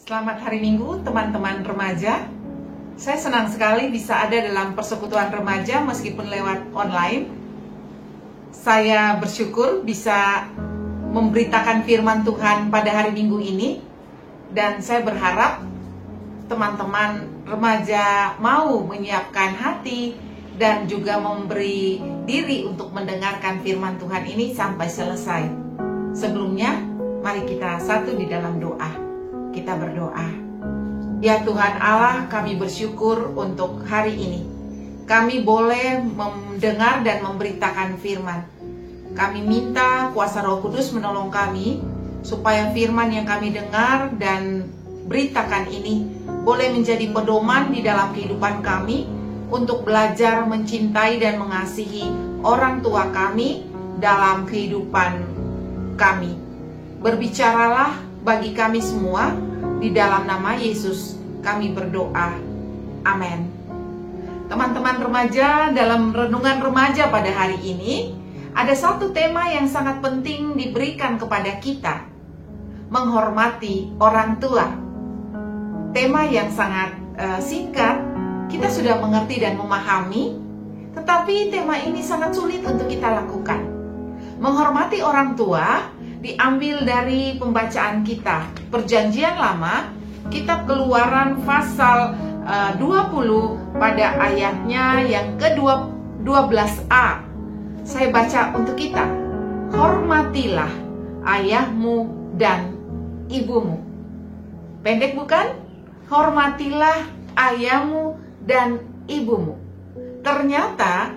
Selamat hari Minggu teman-teman remaja. Saya senang sekali bisa ada dalam persekutuan remaja meskipun lewat online. Saya bersyukur bisa memberitakan firman Tuhan pada hari Minggu ini. Dan saya berharap teman-teman remaja mau menyiapkan hati dan juga memberi diri untuk mendengarkan firman Tuhan ini sampai selesai. Sebelumnya, mari kita satu di dalam doa. Kita berdoa. Ya Tuhan Allah, kami bersyukur untuk hari ini. Kami boleh mendengar dan memberitakan firman. Kami minta kuasa Roh Kudus menolong kami, supaya firman yang kami dengar dan beritakan ini boleh menjadi pedoman di dalam kehidupan kami untuk belajar mencintai dan mengasihi orang tua kami dalam kehidupan kami. Berbicaralah bagi kami semua, di dalam nama Yesus kami berdoa. Amin. Teman-teman remaja, dalam renungan remaja pada hari ini, ada satu tema yang sangat penting diberikan kepada kita, menghormati orang tua. Tema yang sangat singkat, kita sudah mengerti dan memahami, tetapi tema ini sangat sulit untuk kita lakukan. Menghormati orang tua diambil dari pembacaan kita, Perjanjian Lama, kitab Keluaran pasal 20 pada ayatnya yang ke-12a. Saya baca untuk kita. Hormatilah ayahmu dan ibumu. Pendek bukan? Hormatilah ayahmu dan ibumu. Ternyata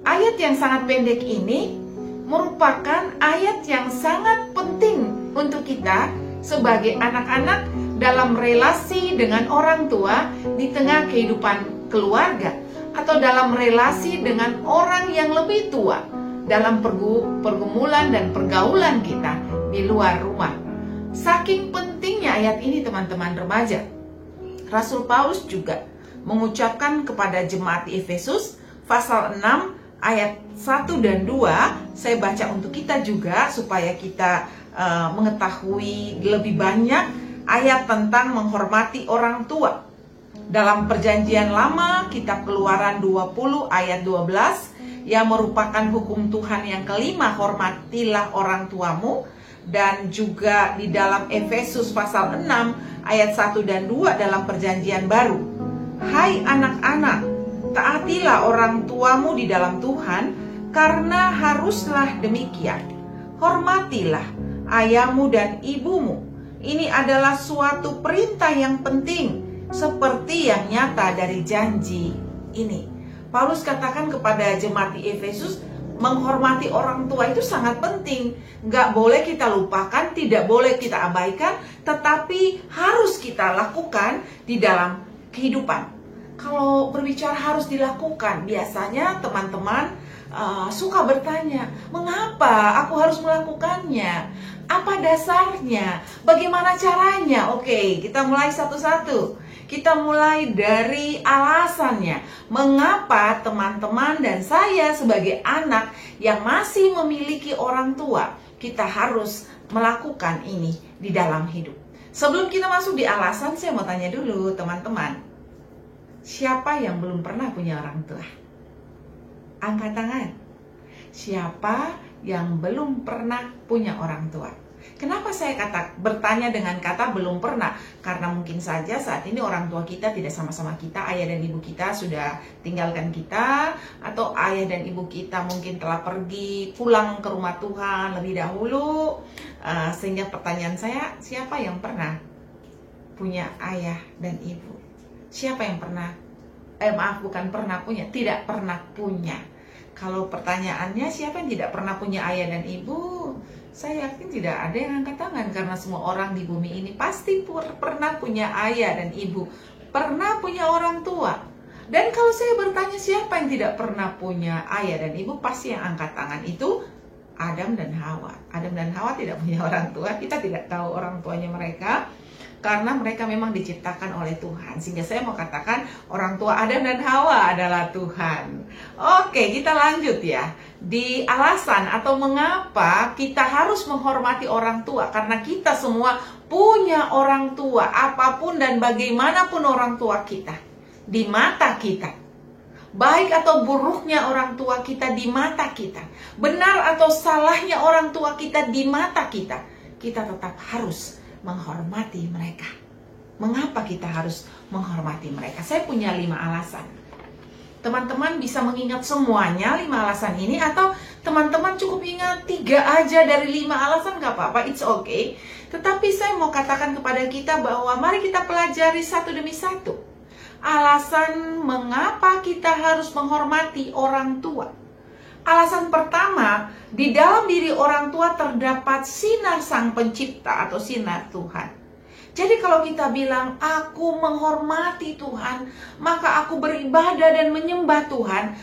ayat yang sangat pendek ini merupakan ayat yang sangat penting untuk kita sebagai anak-anak dalam relasi dengan orang tua di tengah kehidupan keluarga, atau dalam relasi dengan orang yang lebih tua dalam pergumulan dan pergaulan kita di luar rumah. Saking pentingnya ayat ini teman-teman remaja, Rasul Paulus juga mengucapkan kepada jemaat di Efesus pasal 6 ayat 1 dan 2, saya baca untuk kita juga supaya kita mengetahui lebih banyak ayat tentang menghormati orang tua. Dalam Perjanjian Lama, kitab Keluaran 20 ayat 12, yang merupakan hukum Tuhan yang kelima, hormatilah orang tuamu. Dan juga di dalam Efesus pasal 6 ayat 1 dan 2 dalam Perjanjian Baru. Hai anak-anak, taatilah orang tuamu di dalam Tuhan, karena haruslah demikian. Hormatilah ayahmu dan ibumu. Ini adalah suatu perintah yang penting, seperti yang nyata dari janji ini. Paulus katakan kepada jemaat di Efesus, menghormati orang tua itu sangat penting. Gak boleh kita lupakan, tidak boleh kita abaikan, tetapi harus kita lakukan di dalam kehidupan. Kalau berbicara harus dilakukan, biasanya teman-teman suka bertanya, mengapa aku harus melakukannya? Apa dasarnya? Bagaimana caranya? Oke, kita mulai satu-satu. Kita mulai dari alasannya. Mengapa teman-teman dan saya sebagai anak yang masih memiliki orang tua, kita harus melakukan ini di dalam hidup. Sebelum kita masuk di alasan, saya mau tanya dulu teman-teman. Siapa yang belum pernah punya orang tua? Angkat tangan. Siapa yang belum pernah punya orang tua? Kenapa saya bertanya dengan kata belum pernah? Karena mungkin saja saat ini orang tua kita tidak sama-sama kita, ayah dan ibu kita sudah tinggalkan kita, atau ayah dan ibu kita mungkin telah pergi pulang ke rumah Tuhan lebih dahulu. Sehingga pertanyaan saya, siapa yang pernah punya ayah dan ibu? Siapa yang pernah, tidak pernah punya. Kalau pertanyaannya siapa yang tidak pernah punya ayah dan ibu, saya yakin tidak ada yang angkat tangan, karena semua orang di bumi ini pasti pernah punya ayah dan ibu, pernah punya orang tua. Dan kalau saya bertanya siapa yang tidak pernah punya ayah dan ibu, pasti yang angkat tangan itu Adam dan Hawa. Adam dan Hawa tidak punya orang tua, kita tidak tahu orang tuanya mereka, karena mereka memang diciptakan oleh Tuhan. Sehingga saya mau katakan orang tua Adam dan Hawa adalah Tuhan. Oke, kita lanjut ya. Di alasan atau mengapa kita harus menghormati orang tua. Karena kita semua punya orang tua, apapun dan bagaimanapun orang tua kita, di mata kita, baik atau buruknya orang tua kita di mata kita, benar atau salahnya orang tua kita di mata kita, kita tetap harus menghormati mereka. Mengapa kita harus menghormati mereka? Saya punya 5 alasan. Teman-teman bisa mengingat semuanya 5 alasan ini, atau teman-teman cukup ingat 3 aja dari 5 alasan, gak apa-apa, it's okay. Tetapi saya mau katakan kepada kita bahwa mari kita pelajari satu demi satu alasan mengapa kita harus menghormati orang tua. Alasan pertama, di dalam diri orang tua terdapat sinar Sang Pencipta atau sinar Tuhan. Jadi kalau kita bilang, aku menghormati Tuhan, maka aku beribadah dan menyembah Tuhan,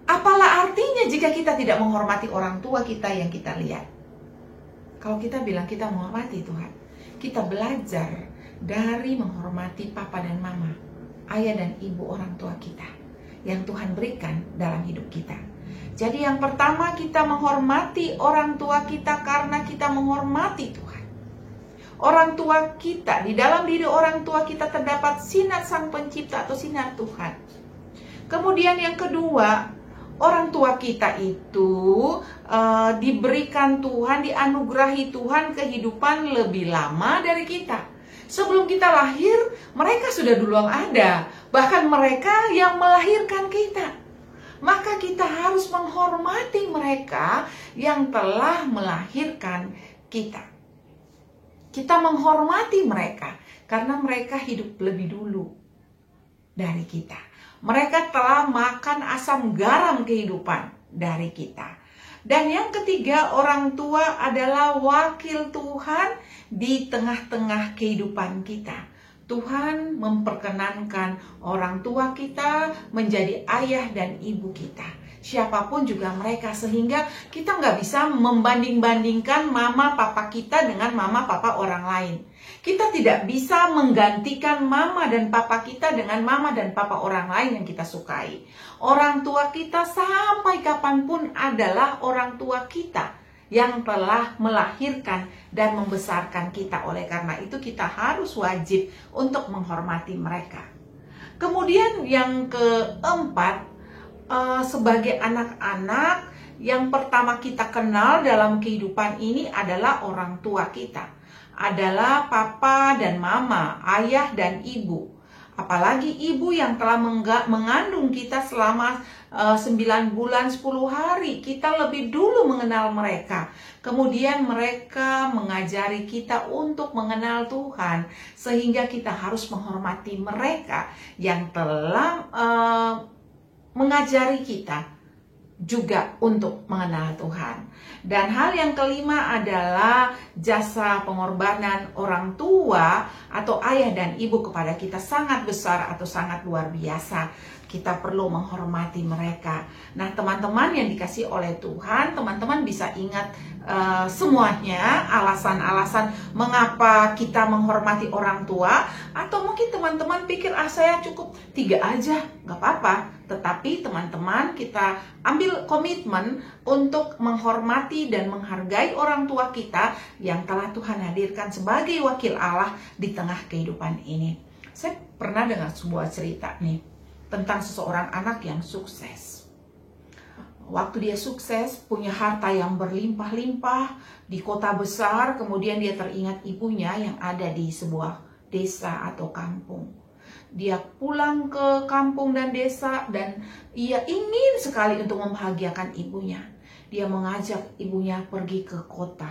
apalah artinya jika kita tidak menghormati orang tua kita yang kita lihat? Kalau kita bilang kita menghormati Tuhan, kita belajar dari menghormati papa dan mama, ayah dan ibu orang tua kita, yang Tuhan berikan dalam hidup kita. Jadi yang pertama, kita menghormati orang tua kita karena kita menghormati Tuhan. Orang tua kita, di dalam diri orang tua kita terdapat sinar Sang Pencipta atau sinar Tuhan. Kemudian yang kedua, orang tua kita itu diberikan Tuhan, dianugerahi Tuhan kehidupan lebih lama dari kita. Sebelum kita lahir, mereka sudah duluan ada. Bahkan mereka yang melahirkan kita. Maka kita harus menghormati mereka yang telah melahirkan kita. Kita menghormati mereka karena mereka hidup lebih dulu dari kita. Mereka telah makan asam garam kehidupan dari kita. Dan yang ketiga, orang tua adalah wakil Tuhan di tengah-tengah kehidupan kita. Tuhan memperkenankan orang tua kita menjadi ayah dan ibu kita. Siapapun juga mereka, sehingga kita nggak bisa membanding-bandingkan mama papa kita dengan mama papa orang lain. Kita tidak bisa menggantikan mama dan papa kita dengan mama dan papa orang lain yang kita sukai. Orang tua kita sampai kapanpun adalah orang tua kita yang telah melahirkan dan membesarkan kita. Oleh karena itu kita harus wajib untuk menghormati mereka. Kemudian yang keempat, sebagai anak-anak, yang pertama kita kenal dalam kehidupan ini adalah orang tua kita. Adalah papa dan mama, ayah dan ibu. Apalagi ibu yang telah mengandung kita selama 9 bulan 10 hari. Kita lebih dulu mengenal mereka. Kemudian mereka mengajari kita untuk mengenal Tuhan. Sehingga kita harus menghormati mereka yang telah mengajari kita juga untuk mengenal Tuhan. Dan hal yang kelima adalah jasa pengorbanan orang tua atau ayah dan ibu kepada kita sangat besar atau sangat luar biasa. Kita perlu menghormati mereka. Nah, teman-teman yang dikasih oleh Tuhan, teman-teman bisa ingat semuanya alasan-alasan mengapa kita menghormati orang tua. Atau mungkin teman-teman pikir, saya cukup 3 aja, gak apa-apa. Tetapi teman-teman, kita ambil komitmen untuk menghormati dan menghargai orang tua kita yang telah Tuhan hadirkan sebagai wakil Allah di tengah kehidupan ini. Saya pernah dengar sebuah cerita nih tentang seseorang anak yang sukses. Waktu dia sukses, punya harta yang berlimpah-limpah di kota besar, kemudian dia teringat ibunya yang ada di sebuah desa atau kampung. Dia pulang ke kampung dan desa dan ia ingin sekali untuk membahagiakan ibunya. Dia mengajak ibunya pergi ke kota.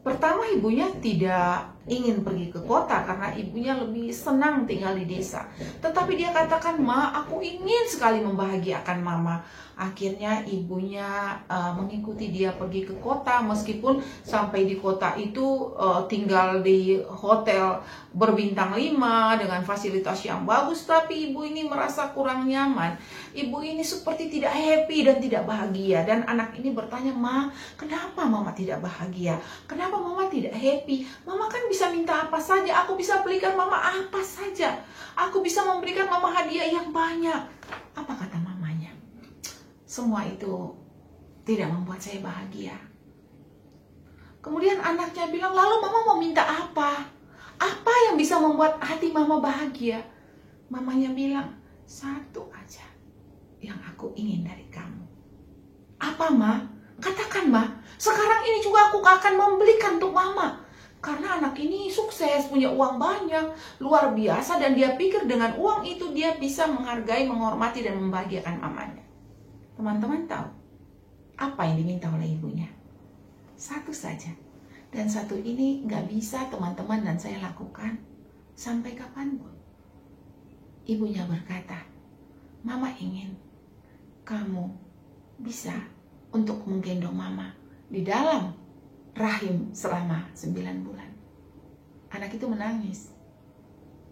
Pertama, ibunya tidak ingin pergi ke kota karena ibunya lebih senang tinggal di desa. Tetapi dia katakan, "Ma, aku ingin sekali membahagiakan mama." Akhirnya ibunya mengikuti dia pergi ke kota, meskipun sampai di kota itu tinggal di hotel berbintang 5 dengan fasilitas yang bagus, tapi ibu ini merasa kurang nyaman. Ibu ini seperti tidak happy dan tidak bahagia. Dan anak ini bertanya, "Ma, kenapa mama tidak bahagia? Kenapa mama tidak happy? Mama kan bisa minta apa saja, aku bisa belikan mama apa saja. Aku bisa memberikan mama hadiah yang banyak." Apa kata mamanya? "Semua itu tidak membuat saya bahagia. Kemudian anaknya bilang, lalu mama mau minta apa? Apa yang bisa membuat hati mama bahagia? Mamanya bilang, satu aja yang aku ingin dari kamu. Apa, Ma? Katakan, Ma. Sekarang ini juga aku akan membelikan untuk mama. Karena anak ini sukses, punya uang banyak, luar biasa, dan dia pikir dengan uang itu dia bisa menghargai, menghormati, dan membahagiakan mamanya. Teman-teman tahu apa yang diminta oleh ibunya? Satu saja. Dan satu ini gak bisa teman-teman dan saya lakukan sampai kapanpun. Ibunya berkata, mama ingin kamu bisa untuk menggendong mama di dalam rahim selama 9 bulan. Anak itu menangis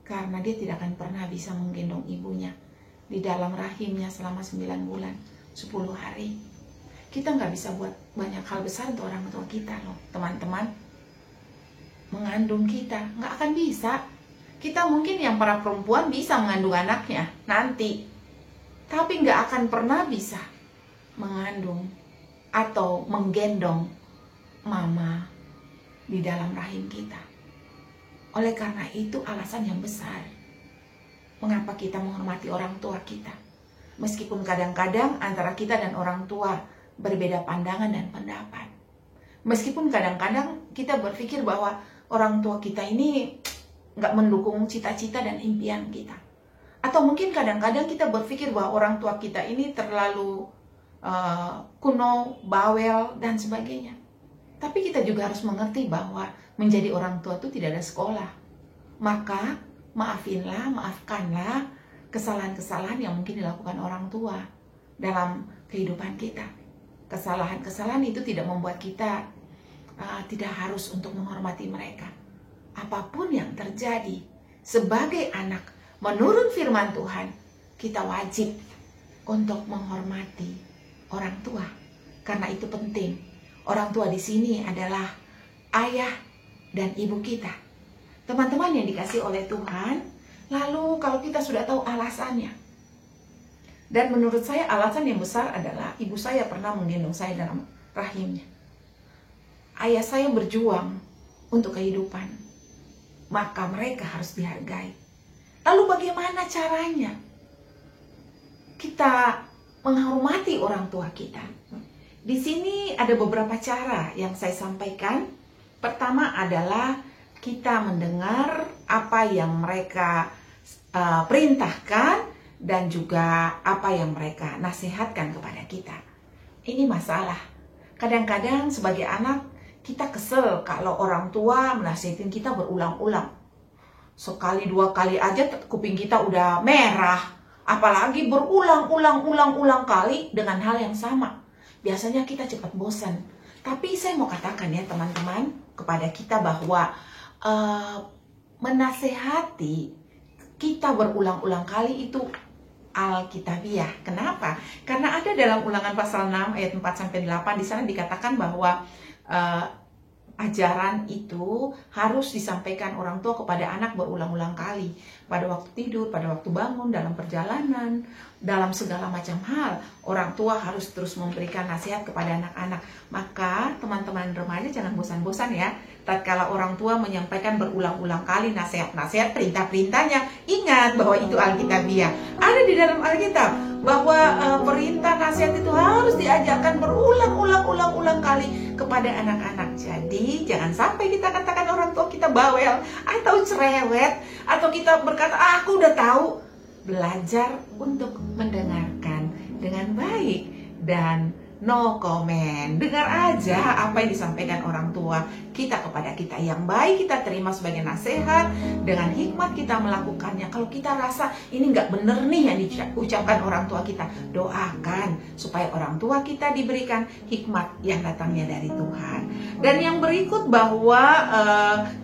karena dia tidak akan pernah bisa menggendong ibunya di dalam rahimnya selama 9 bulan, 10 hari. Kita nggak bisa buat banyak hal besar untuk orang tua kita loh, teman-teman. Mengandung kita nggak akan bisa. Kita mungkin yang para perempuan bisa mengandung anaknya nanti, tapi nggak akan pernah bisa mengandung atau menggendong mama di dalam rahim kita. Oleh karena itu alasan yang besar mengapa kita menghormati orang tua kita. Meskipun kadang-kadang antara kita dan orang tua berbeda pandangan dan pendapat. Meskipun kadang-kadang kita berpikir bahwa orang tua kita ini nggak mendukung cita-cita dan impian kita. Atau mungkin kadang-kadang kita berpikir bahwa orang tua kita ini terlalu kuno, bawel, dan sebagainya. Tapi kita juga harus mengerti bahwa menjadi orang tua itu tidak ada sekolah. Maka maafkanlah kesalahan-kesalahan yang mungkin dilakukan orang tua dalam kehidupan kita. Kesalahan-kesalahan itu tidak membuat kita tidak harus untuk menghormati mereka. Apapun yang terjadi, sebagai anak, menurut firman Tuhan, kita wajib untuk menghormati orang tua. Karena itu penting. Orang tua di sini adalah ayah dan ibu kita. Teman-teman yang dikasih oleh Tuhan, lalu kalau kita sudah tahu alasannya. Dan menurut saya alasan yang besar adalah ibu saya pernah menggendong saya dalam rahimnya. Ayah saya berjuang untuk kehidupan. Maka mereka harus dihargai. Lalu bagaimana caranya kita menghormati orang tua kita? Di sini ada beberapa cara yang saya sampaikan. Pertama adalah kita mendengar apa yang mereka perintahkan dan juga apa yang mereka nasihatkan kepada kita. Ini masalah. Kadang-kadang sebagai anak kita kesel kalau orang tua menasihatin kita berulang-ulang. Sekali dua kali aja kuping kita udah merah. Apalagi berulang-ulang kali dengan hal yang sama. Biasanya kita cepat bosan. Tapi saya mau katakan ya teman-teman kepada kita bahwa menasehati kita berulang-ulang kali itu alkitabiah. Kenapa? Karena ada dalam Ulangan pasal 6 ayat 4-8 di sana dikatakan bahwa ajaran itu harus disampaikan orang tua kepada anak berulang-ulang kali. Pada waktu tidur, pada waktu bangun, dalam perjalanan, dalam segala macam hal. Orang tua harus terus memberikan nasihat kepada anak-anak. Maka teman-teman remaja jangan bosan-bosan ya. Tatkala orang tua menyampaikan berulang-ulang kali nasihat-nasihat, perintah-perintahnya, ingat bahwa itu alkitabiah. Ada di dalam Alkitab bahwa perintah nasihat itu harus diajarkan berulang-ulang kali kepada anak-anak. Jadi jangan sampai kita katakan orang tua kita bawel atau cerewet, atau kita berkata aku udah tahu. Belajar untuk mendengarkan dengan baik dan no comment. Dengar aja apa yang disampaikan orang tua kita kepada kita. Yang baik kita terima sebagai nasihat, dengan hikmat kita melakukannya. Kalau kita rasa ini nggak bener nih yang diucapkan orang tua kita, doakan supaya orang tua kita diberikan hikmat yang datangnya dari Tuhan. Dan yang berikut bahwa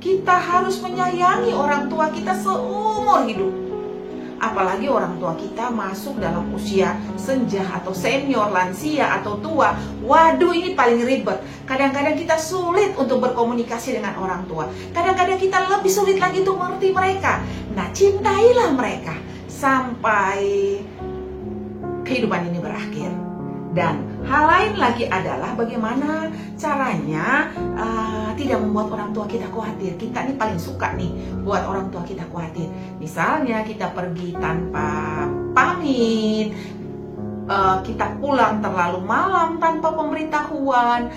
kita harus menyayangi orang tua kita seumur hidup. Apalagi orang tua kita masuk dalam usia senja atau senior, lansia atau tua. Waduh, ini paling ribet. Kadang-kadang kita sulit untuk berkomunikasi dengan orang tua. Kadang-kadang kita lebih sulit lagi untuk mengerti mereka. Nah, cintailah mereka sampai kehidupan ini berakhir. Dan hal lain lagi adalah bagaimana caranya tidak membuat orang tua kita khawatir. Kita nih paling suka nih buat orang tua kita khawatir. Misalnya kita pergi tanpa pamit, kita pulang terlalu malam tanpa pemberitahuan,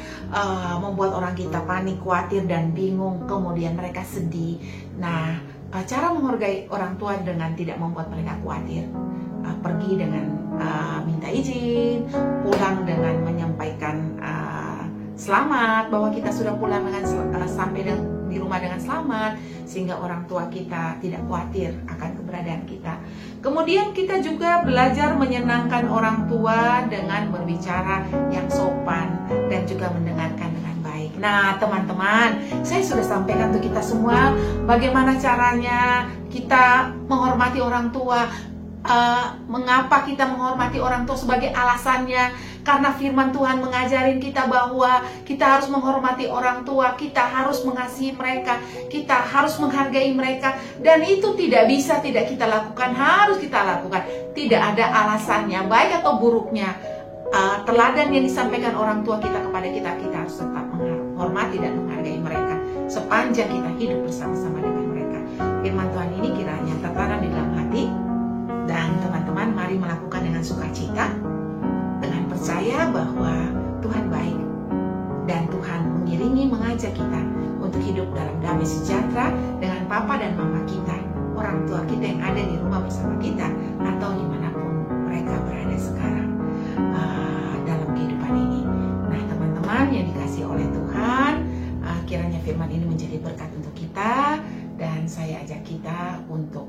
membuat orang kita panik, khawatir, dan bingung, kemudian mereka sedih. Nah, cara menghargai orang tua dengan tidak membuat mereka khawatir, pergi dengan minta izin, pulang dengan menyampaikan selamat, bahwa kita sudah pulang dengan sampai di rumah dengan selamat, sehingga orang tua kita tidak khawatir akan keberadaan kita. Kemudian kita juga belajar menyenangkan orang tua dengan berbicara yang sopan dan juga mendengarkan dengan baik. Nah, teman-teman, saya sudah sampaikan untuk kita semua bagaimana caranya kita menghormati orang tua. Mengapa kita menghormati orang tua? Sebagai alasannya karena firman Tuhan mengajarin kita bahwa kita harus menghormati orang tua, kita harus mengasihi mereka, kita harus menghargai mereka, dan itu tidak bisa tidak kita lakukan, harus kita lakukan. Tidak ada alasannya, baik atau buruknya. Teladan yang disampaikan orang tua kita kepada kita, kita harus tetap menghormati dan menghargai mereka sepanjang kita hidup bersama-sama dengan mereka. Firman Tuhan ini kiranya tertanam di dalam hati. Dan teman-teman, mari melakukan dengan sukacita, dengan percaya bahwa Tuhan baik dan Tuhan mengiringi, mengajak kita untuk hidup dalam damai sejahtera dengan papa dan mama kita, orang tua kita yang ada di rumah bersama kita, atau dimanapun mereka berada sekarang dalam kehidupan ini. Nah, teman-teman yang dikasihi oleh Tuhan, kiranya firman ini menjadi berkat untuk kita, dan saya ajak kita untuk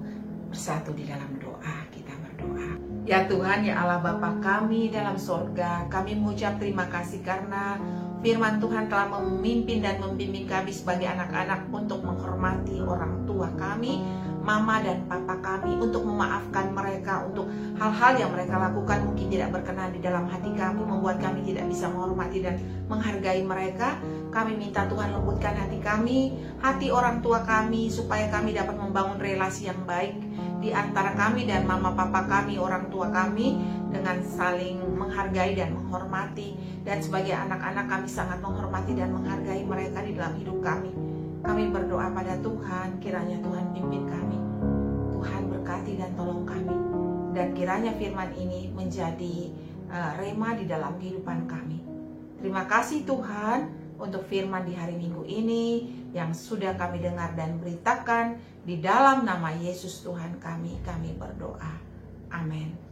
bersatu di dalam doa. Kita berdoa. Ya Tuhan, ya Allah Bapa kami dalam sorga, kami mengucap terima kasih karena firman Tuhan telah memimpin dan membimbing kami sebagai anak-anak untuk menghormati orang tua kami, mama dan papa kami, untuk memaafkan mereka untuk hal-hal yang mereka lakukan mungkin tidak berkenan di dalam hati kami, membuat kami tidak bisa menghormati dan menghargai mereka. Kami minta Tuhan lembutkan hati kami, hati orang tua kami, supaya kami dapat membangun relasi yang baik di antara kami dan mama papa kami, orang tua kami, dengan saling menghargai dan menghormati. Dan sebagai anak-anak kami sangat menghormati dan menghargai mereka di dalam hidup kami. Kami berdoa pada Tuhan, kiranya Tuhan pimpin kami, Tuhan berkati dan tolong kami, dan kiranya firman ini menjadi rema di dalam kehidupan kami. Terima kasih Tuhan untuk firman di hari Minggu ini yang sudah kami dengar dan beritakan. Di dalam nama Yesus Tuhan kami berdoa. Amin.